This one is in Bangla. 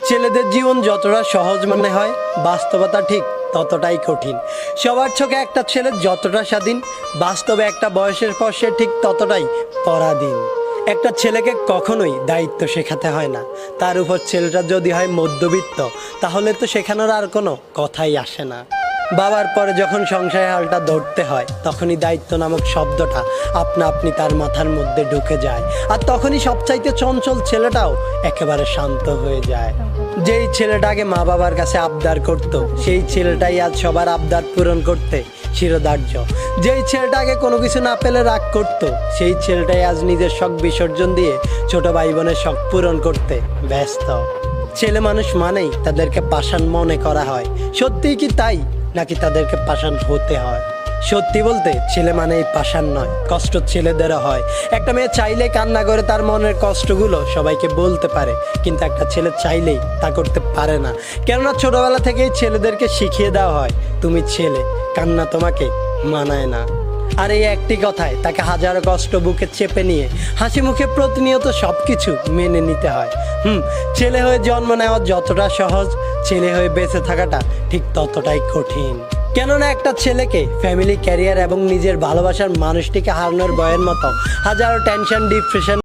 ছেলেদের জীবন যতটা সহজ মনে হয়, বাস্তবতা ঠিক ততটাই কঠিন। সবার চোখে একটা ছেলে যতটা স্বাধীন, বাস্তবে একটা বয়সের পর সে ঠিক ততটাই পরাধীন। একটা ছেলেকে কখনোই দায়িত্ব শেখাতে হয় না। তার উপর ছেলেটা যদি হয় মধ্যবিত্ত, তাহলে তো শেখানোর আর কোনো কথাই আসে না। বাবার পরে যখন সংসারের হালটা ধরতে হয়, তখনই দায়িত্ব নামক শব্দটা আপনা আপনি তার মাথার মধ্যে ঢুকে যায়। আর তখনই সবচাইতে চঞ্চল ছেলেটাও একেবারে শান্ত হয়ে যায়। যেই ছেলেটাকে মা বাবার কাছে আবদার করত, সেই ছেলেটাই আজ সবার আবদার পূরণ করতে শিরোধার্য। যেই ছেলেটাকে কোনো কিছু না পেলে রাগ করত, সেই ছেলেটাই আজ নিজের শখ বিসর্জন দিয়ে ছোট ভাই বোনের শখ পূরণ করতে ব্যস্ত। ছেলে মানুষ মানেই তাদেরকে পাষাণ মনে করা হয়। সত্যিই কি তাই, নাকি তাদেরকে পাষাণ হতে হয়? সত্যি বলতে ছেলে মানেই পাষাণ নয়, কষ্ট ছেলেদেরও হয়। একটা মেয়ে চাইলেই কান্না করে তার মনের কষ্টগুলো সবাইকে বলতে পারে, কিন্তু একটা ছেলে চাইলেই তা করতে পারে না। কেননা ছোটবেলা থেকেই ছেলেদেরকে শিখিয়ে দেওয়া হয়, তুমি ছেলে, কান্না তোমাকে মানায় না। আর এই একটি কথায় তাকে হাজারো কষ্ট বুকে চেপে নিয়ে হাসি মুখে প্রতিনিয়ত সব কিছু মেনে নিতে হয়। ছেলে হয়ে জন্ম নেওয়া যতটা সহজ, ছেলে হয়ে বেঁচে থাকাটা ঠিক ততটাই কঠিন। কেননা একটা ছেলেকে ফ্যামিলি, ক্যারিয়ার এবং নিজের ভালোবাসার মানুষটিকে হারানোর ভয়ের মতো হাজারো টেনশন, ডিপ্রেশন